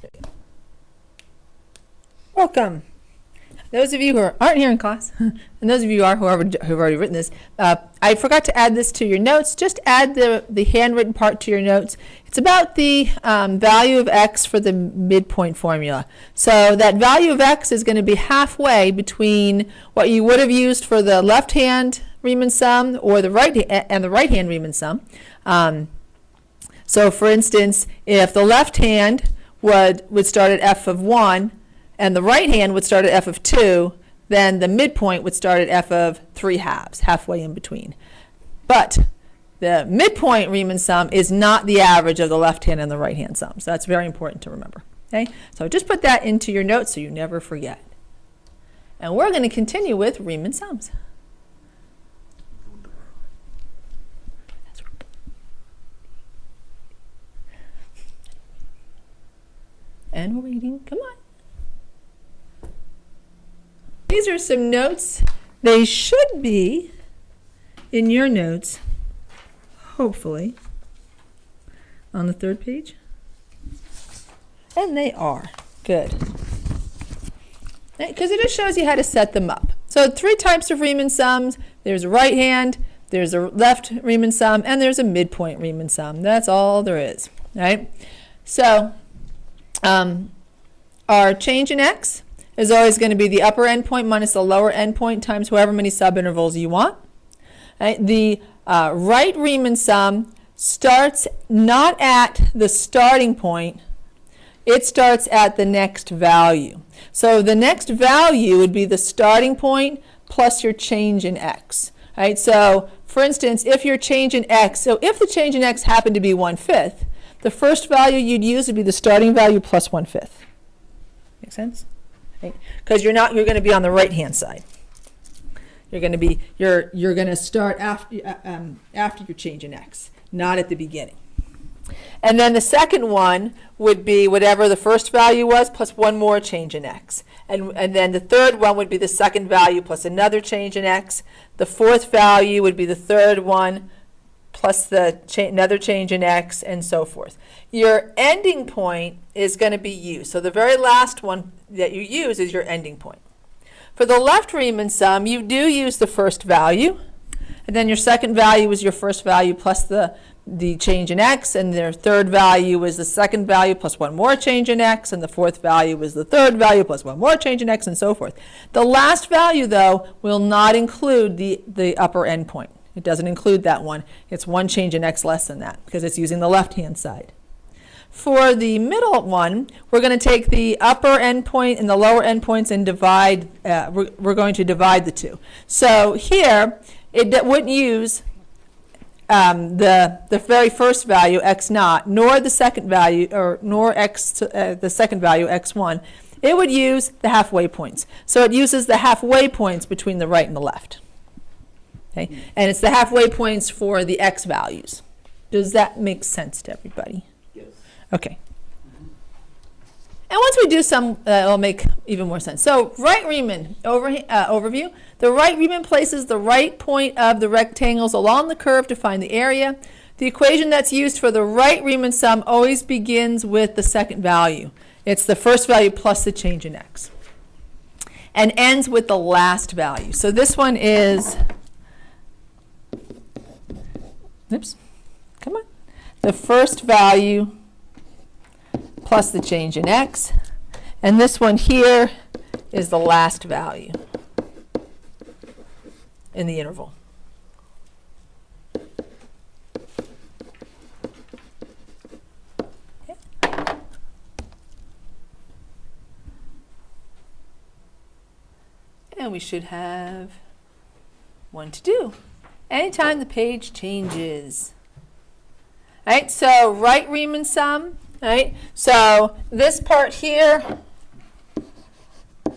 to you. Welcome. Those of you who aren't here in class, and those of you who've already written this, I forgot to add this to your notes. Just add the handwritten part to your notes. It's about the value of x for the midpoint formula. So that value of x is going to be halfway between what you would have used for the left-hand Riemann sum or the right-hand Riemann sum. So for instance, if the left hand would start at f of 1, and the right hand would start at f of 2, then the midpoint would start at f of 3/2, halfway in between. But the midpoint Riemann sum is not the average of the left hand and the right hand sum. So that's very important to remember. Okay? So just put that into your notes so you never forget. And we're going to continue with Riemann sums. And we're reading. Come on. These are some notes. They should be in your notes, hopefully, on the 3rd page. And they are. Good. Because it just shows you how to set them up. So 3 types of Riemann sums. There's a right hand, there's a left Riemann sum, and there's a midpoint Riemann sum. That's all there is. Right? So our change in x is always going to be the upper endpoint minus the lower endpoint times however many subintervals you want. Right? The right Riemann sum starts not at the starting point, it starts at the next value. So the next value would be the starting point plus your change in x. Right? So for instance, if your change in x, so if the change in x happened to be 1/5, the first value you'd use would be the starting value plus 1/5. Make sense? Because you're going to be on the right hand side. You're going to start after your change in x, not at the beginning. And then the second one would be whatever the first value was plus one more change in x. And then the third one would be the second value plus another change in x. The fourth value would be the third one plus another change in x, and so forth. Your ending point is going to be u. So the very last one that you use is your ending point. For the left Riemann sum, you do use the first value, and then your second value is your first value plus the change in x, and their third value is the second value plus one more change in x, and the fourth value is the third value plus one more change in x, and so forth. The last value, though, will not include the upper endpoint. It doesn't include that one. It's one change in x less than that because it's using the left-hand side. For the middle one, we're going to take the upper endpoint and the lower endpoints and divide. We're going to divide the two. So here, it wouldn't use the very first value x naught, nor the second value, nor the second value x1. It would use the halfway points. So it uses the halfway points between the right and the left. Okay? And it's the halfway points for the x values. Does that make sense to everybody? Yes. Okay. And once we do some, it'll make even more sense. So right Riemann overview. The right Riemann places the right point of the rectangles along the curve to find the area. The equation that's used for the right Riemann sum always begins with the second value. It's the first value plus the change in x. And ends with the last value. So this one is, oops, come on. The first value plus the change in x. And this one here is the last value in the interval. Okay. And we should have one to do. Anytime the page changes. All right, so right Riemann sum. Right? So this part here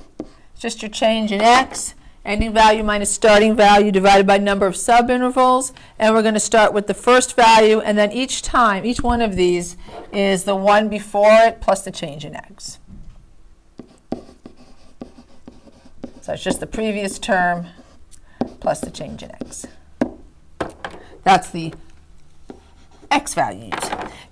is just your change in x, ending value minus starting value divided by number of subintervals, and we're going to start with the first value, and then each one of these is the one before it plus the change in x. So it's just the previous term plus the change in x. That's the x values.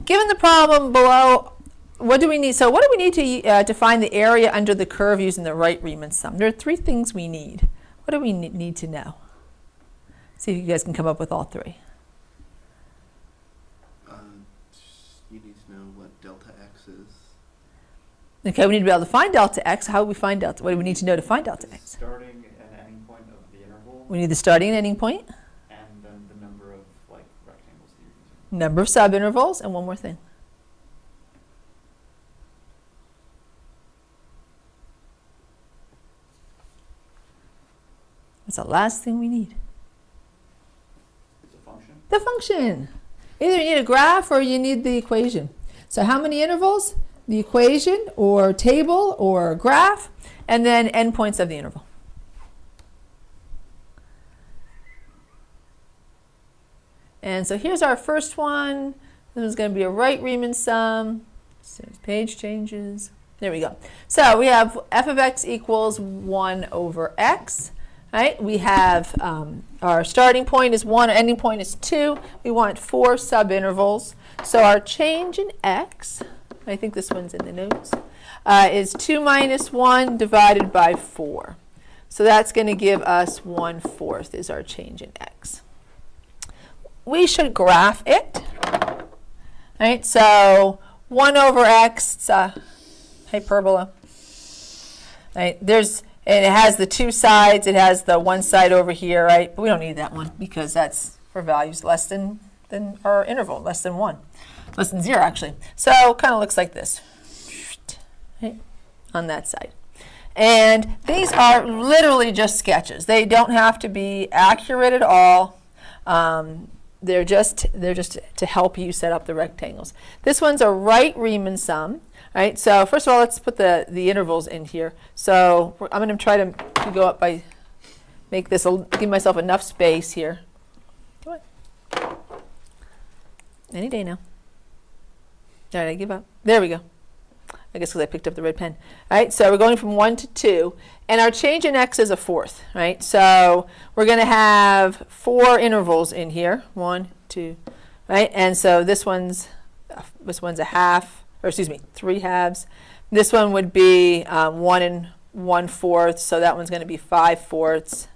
Given the problem below, what do we need? So what do we need to find the area under the curve using the right Riemann sum? There are three things we need. What do we need to know? See if you guys can come up with all three. You need to know what delta x is. Okay, we need to be able to find delta x. How do we find delta? What do we need to know to find delta x? Starting and ending point of the interval. We need the starting and ending point. And then the number of rectangles that you're using. Number of subintervals, and one more thing. What's the last thing we need? It's a function. The function. Either you need a graph or you need the equation. So how many intervals? The equation or table or graph, and then endpoints of the interval. And so here's our first one. This is going to be a right Riemann sum. So page changes. There we go. So we have f of x equals 1 over x. Right? We have our starting point is 1, our ending point is 2. We want 4 subintervals. So our change in x, I think this one's in the notes, is 2 minus 1 divided by 4. So that's going to give us 1/4 is our change in x. We should graph it. Right? So 1 over x, it's a hyperbola. Right? And it has the two sides. It has the one side over here, right? But we don't need that one because that's for values less than our interval, less than 1. Less than 0, actually. So kind of looks like this, right? On that side. And these are literally just sketches. They don't have to be accurate at all. They're just to help you set up the rectangles. This one's a right Riemann sum. Right, so first of all, let's put the intervals in here. So I'm going to try to go up by, give myself enough space here. Come on. Any day now. All right, I give up. There we go. I guess because I picked up the red pen. All right, so we're going from 1 to 2. And our change in x is 1/4. Right, so we're going to have 4 intervals in here. 1, 2. Right, and so this one's a half. Or excuse me, 3 halves. This one would be 1 1/4, so that one's going to be 5/4.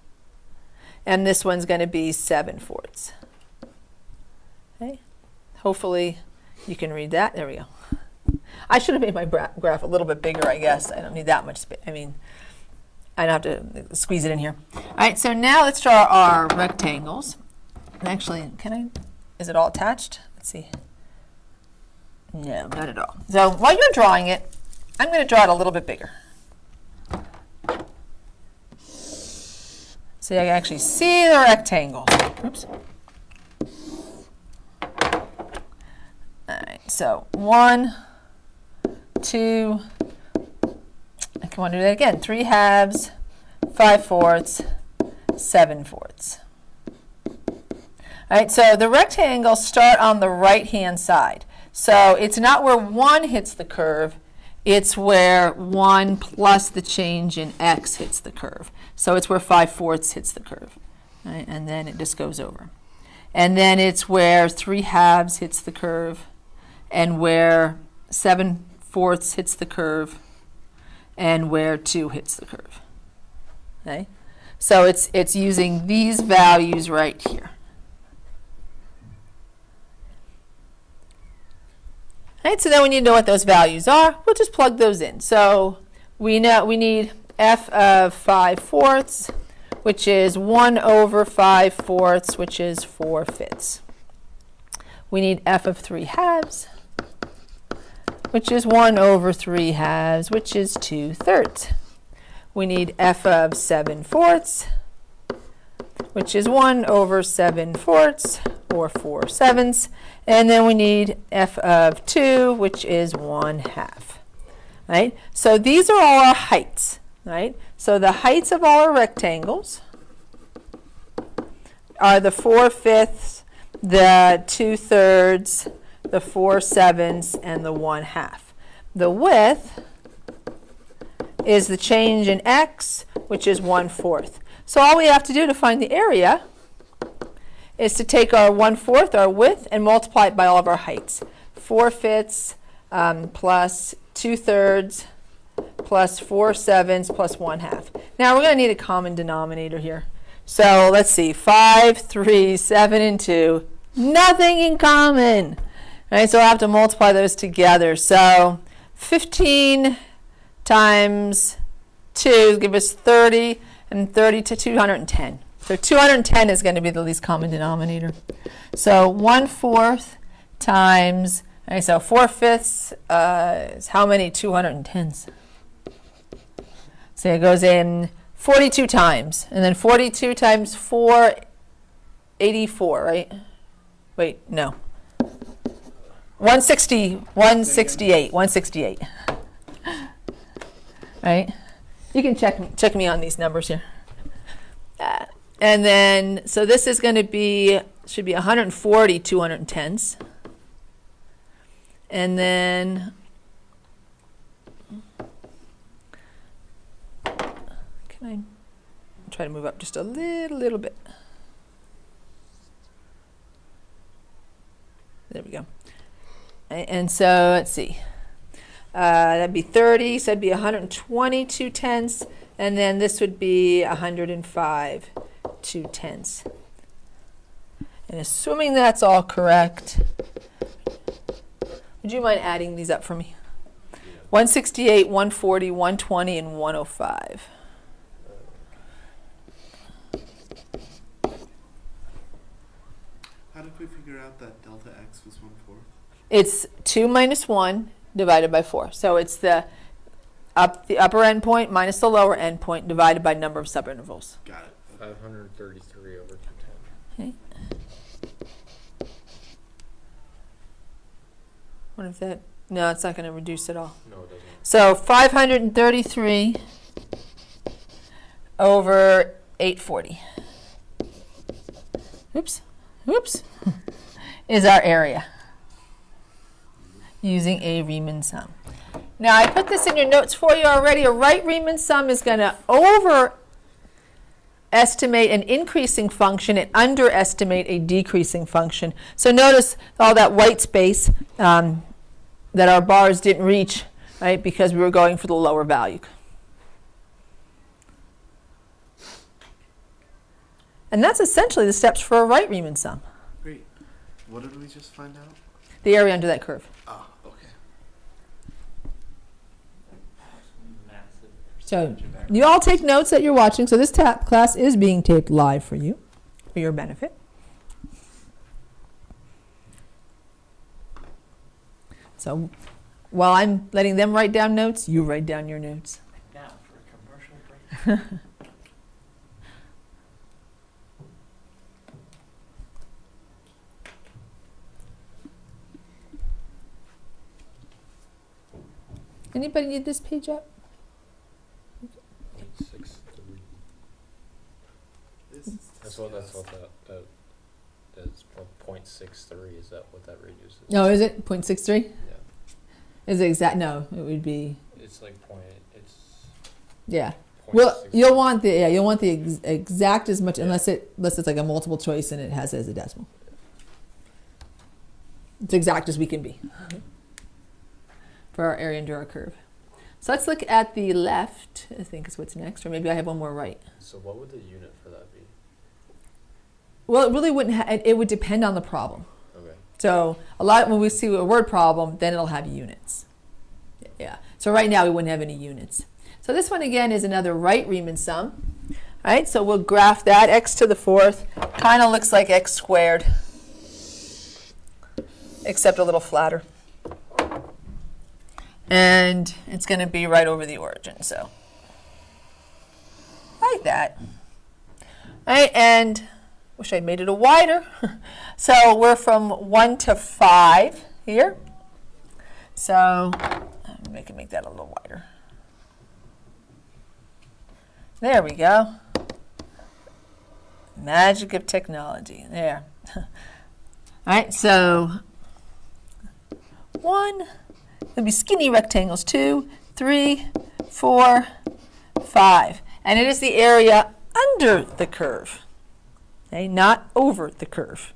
And this one's going to be 7/4. Okay. Hopefully you can read that. There we go. I should have made my graph a little bit bigger, I guess. I don't need that much space. I mean, I don't have to squeeze it in here. All right, so now let's draw our rectangles. And actually, is it all attached? Let's see. No, not at all. So while you're drawing it, I'm going to draw it a little bit bigger. So you can actually see the rectangle. Oops. All right, so 1, 2, I can want to do that again. 3 halves, 5/4, 7/4. All right, so the rectangles start on the right-hand side. So it's not where 1 hits the curve, it's where 1 plus the change in x hits the curve. So it's where 5/4 hits the curve, right? And then it just goes over. And then it's where 3 halves hits the curve, and where 7/4 hits the curve, and where 2 hits the curve. Okay? So it's using these values right here. Right, so then we need to know what those values are. We'll just plug those in. So we know we need f of 5/4, which is 1 over 5/4, which is 4/5. We need f of 3 halves, which is 1 over 3 halves, which is 2/3. We need f of 7/4, which is 1 over 7/4, or 4/7. And then we need f of 2, which is 1/2. Right? So these are all our heights. Right? So the heights of all our rectangles are the 4/5, the 2/3, the 4/7, and the 1/2. The width is the change in x, which is 1/4. So all we have to do to find the area is to take our 1/4, our width, and multiply it by all of our heights. 4/5 plus 2/3 plus 4/7 plus 1/2. Now we're going to need a common denominator here. So let's see, 5, 3, 7, and 2. Nothing in common. Right, so I'll have to multiply those together. So 15 times 2 give us 30, and 30 to 210. So 210 is going to be the least common denominator. So 1/4 times, okay, so 4/5 is how many 210s? So it goes in 42 times, and then 42 times 4, 84, right? Wait, no. 168. Right? You can check me on these numbers here. And then, so this is going to be, should be 140 210s. And then, can I try to move up just a little bit? There we go. And so let's see. That'd be 30, so that'd be 120 210s, and then this would be 105 210s. And assuming that's all correct, would you mind adding these up for me? 168, 140, 120, and 105. How did we figure out that delta x was 1/4? It's 2 minus 1 divided by 4. So it's the upper endpoint minus the lower endpoint divided by number of subintervals. Got it. 533 over 210. Okay. What if that? No, it's not going to reduce at all. No, it doesn't. So 533 over 840. Oops, is our area using a Riemann sum. Now I put this in your notes for you already. A right Riemann sum is going to overestimate an increasing function and underestimate a decreasing function. So notice all that white space that our bars didn't reach, right, because we were going for the lower value. And that's essentially the steps for a right Riemann sum, Great. What did we just find out? the area under that curve. Ah, okay. Massive So percentage of error. you all take notes that you're watching. So this class is being taped live for you, for your benefit. So while I'm letting them write down notes, you write down your notes. Now for a commercial break. Anybody need this page up? 0.63. This is That's what that is. 0.63. Is that what that radius is? No, is it 0.63? Yeah. Is it exact? No, it would be, It's like It's. yeah. 0.63. Well, you'll want the exact as much, unless it's like a multiple choice and it has it as a decimal. It's exact as we can be for our area under our curve. So let's look at the left, I think is what's next, or maybe I have one more right. So what would the unit for that be? Well, it really wouldn't, it would depend on the problem. Okay. So when we see a word problem, then it'll have units. Yeah. So right now we wouldn't have any units. So this one again is another right Riemann sum. All right, so we'll graph that. X to the fourth kind of looks like x squared, except a little flatter. And it's going to be right over the origin, so like that. All right, and wish I'd made it a wider. So we're from 1 to 5 here. So I can make that a little wider. There we go. Magic of technology. There. All right, so 1. There'll be skinny rectangles, 2, 3, 4, 5. And it is the area under the curve, okay, not over the curve.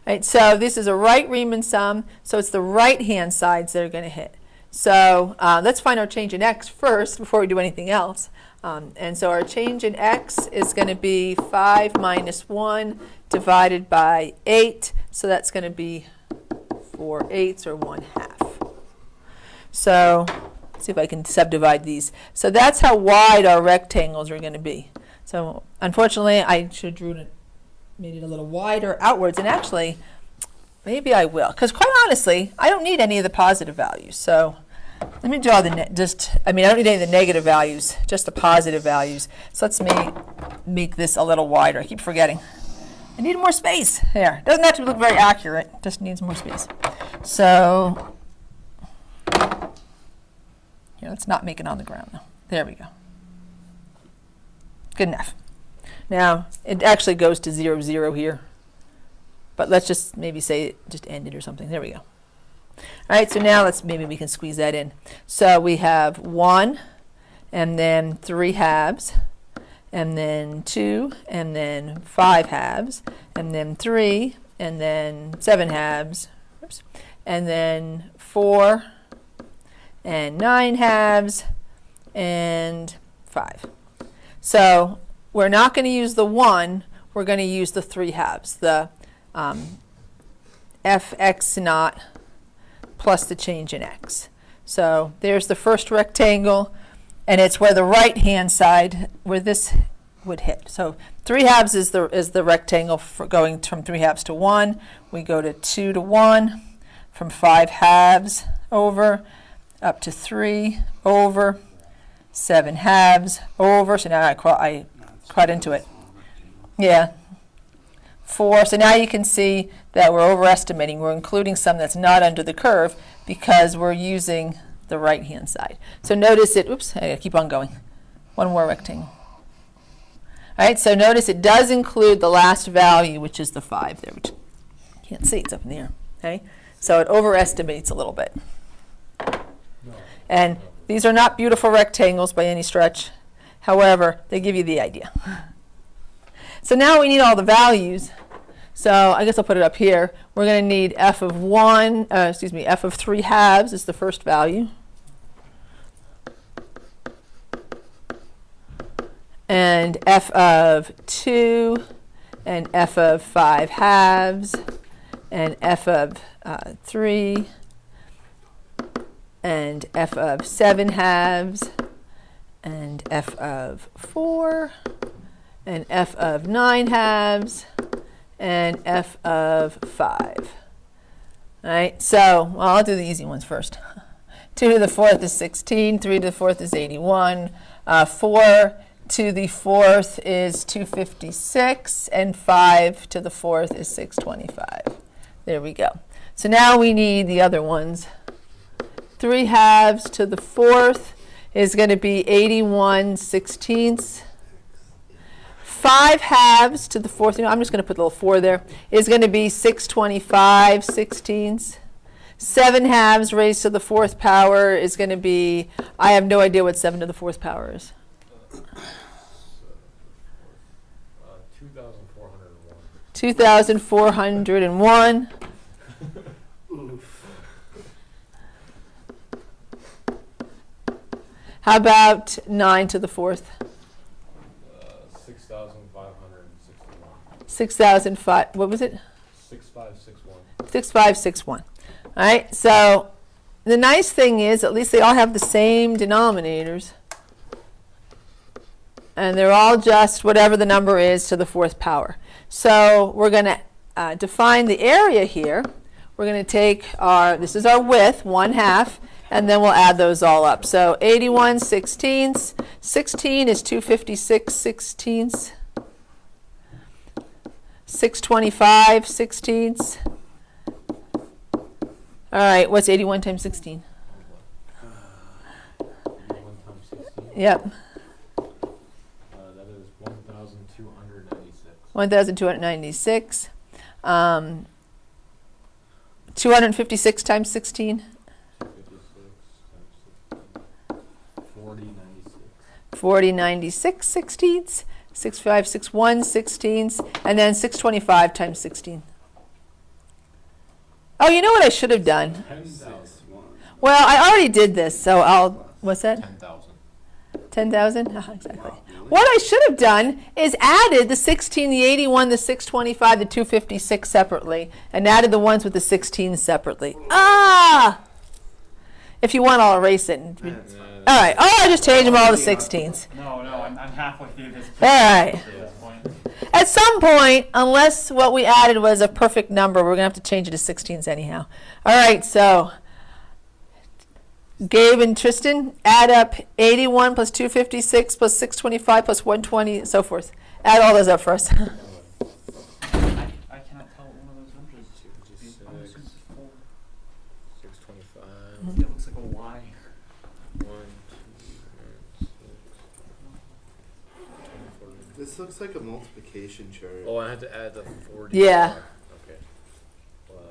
Right, so this is a right Riemann sum, so it's the right-hand sides that are going to hit. So let's find our change in x first before we do anything else. And so our change in x is going to be 5 minus 1 divided by 8. So that's going to be 4/8 or 1/2. So let's see if I can subdivide these. So that's how wide our rectangles are going to be. So unfortunately, I should have made it a little wider outwards. And actually, maybe I will. Because quite honestly, I don't need any of the positive values. So let me draw the, I don't need any of the negative values, just the positive values. So let's make this a little wider. I keep forgetting. I need more space. There. Doesn't have to look very accurate. Just needs more space. So here, let's not make it on the ground though. There we go. Good enough. Now, it actually goes to 0, 0 here. But let's just maybe say just end it or something. There we go. All right, so now maybe we can squeeze that in. So we have 1, and then 3 halves, and then 2, and then 5 halves, and then 3, and then 7 halves, oops, and then 4, and 9 halves, and 5. So we're not going to use the 1, we're going to use the 3 halves, the fx naught plus the change in x. So there's the first rectangle, and it's where the right-hand side, where this would hit. So 3 halves is the rectangle for going from 3 halves to 1. We go to 2 to 1, from 5 halves over, up to 3 over, 7 halves over. So now I cut into it. Yeah. 4. So now you can see that we're overestimating. We're including some that's not under the curve because we're using the right-hand side. So notice it, oops, I gotta keep on going. One more rectangle. All right, so notice it does include the last value, which is the 5 there, which you can't see, it's up in the air. Okay? So it overestimates a little bit. And these are not beautiful rectangles by any stretch. However, they give you the idea. So now we need all the values. So I guess I'll put it up here. We're going to need f of 3 halves is the first value. And f of 2, and f of 5 halves, and f of 3, and f of 7 halves, and f of 4, and f of 9 halves, and f of 5. All right, so I'll do the easy ones first. 2 to the 4th is 16, 3 to the 4th is 81, 4 to the 4th is 256, and 5 to the 4th is 625. There we go. So now we need the other ones. 3 halves to the 4th is going to be 81/16. 5 halves to the 4th, I'm just going to put a little 4 there, is going to be 625/16. 7 halves raised to the 4th power is going to be, I have no idea what 7 to the 4th power is. 2,401. How about 9 to the 4th? 6,561. 6,005. What was it? 6561. 6561. All right. So the nice thing is, at least they all have the same denominators, and they're all just whatever the number is to the 4th power. So we're going to define the area here. We're going to take this is our width, 1/2, and then we'll add those all up. So 81/16. 16 is 256/16. 625/16. All right, what's 81 times 16? 81 times 16? Yep. That is 1,296. 1,296. 256 times 16? 4096 sixteenths, 6561 sixteenths, and then 625 times 16. Oh, you know what I should have done? 10,000. Well, I already did this, so what's that? 10,000. 10,000? Exactly. What I should have done is added the 16, the 81, the 625, the 256 separately, and added the ones with the 16 separately. Ah! If you want, I'll erase it. All right. Oh, I just changed them all to 16s. No, I'm halfway through this. All right. At this point. At some point, unless what we added was a perfect number, we're going to have to change it to 16s anyhow. All right, so Gabe and Tristan, add up 81 plus 256 plus 625 plus 120, so forth. Add all those up for us. I cannot tell what one of those numbers is. 625. It looks like a Y. 1, 2, 6. This looks like a multiplication chart. Oh, I had to add the 40. Yeah. Okay. Well,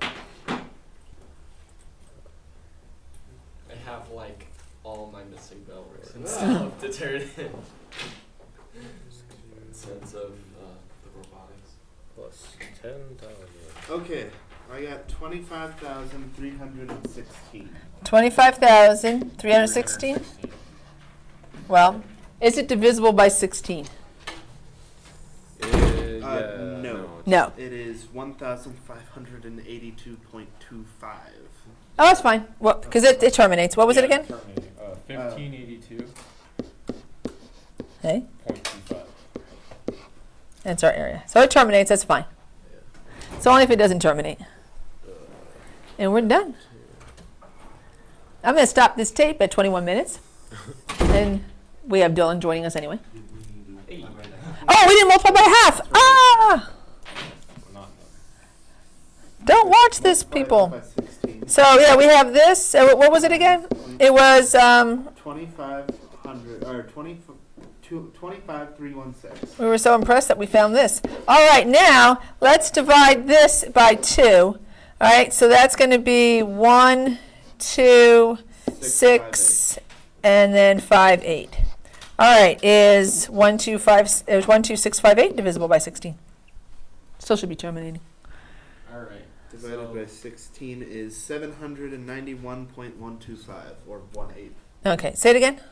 I have like all my missing bell words and stuff to turn in. Sense of the robotics. Plus 10,000. Okay, I got 25,316. 25,316? Well, is it divisible by 16? No. It is 1,582.25. Oh, that's fine. Well, because it terminates. What was it again? 1582.25. Hey, that's our area. So it terminates. That's fine. It's only if it doesn't terminate. And we're done. I'm going to stop this tape at 21 minutes. And we have Dylan joining us anyway. Oh, we didn't multiply by half. Ah! Don't watch this, people. By 16. So, yeah, we have this. What was it again? It was 2,500 or 25,316. we were so impressed that we found this. All right, now let's divide this by 2. All right, so that's going to be 1, 2, 6, and then 5, 8. All right, is 12658 divisible by 16? Still should be terminating. All right. Divided by 16 is 791.125 or 1/8. Okay, say it again.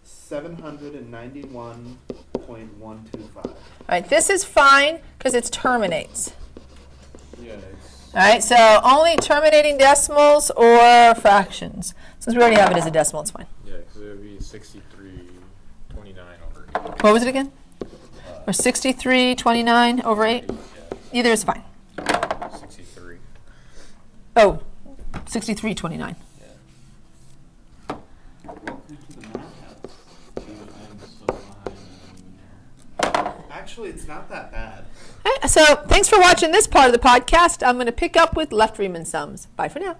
791.125. All right, this is fine because it terminates. Yeah. All right, so only terminating decimals or fractions. Since we already have it as a decimal, it's fine. Yeah, because it would be 6329 over 8. What was it again? Or 6329 over 8? Yeah, Either is fine. 63. Oh, 6329. Yeah. Welcome to the math house. Actually, it's not that bad. So thanks for watching this part of the podcast. I'm going to pick up with left Riemann sums. Bye for now.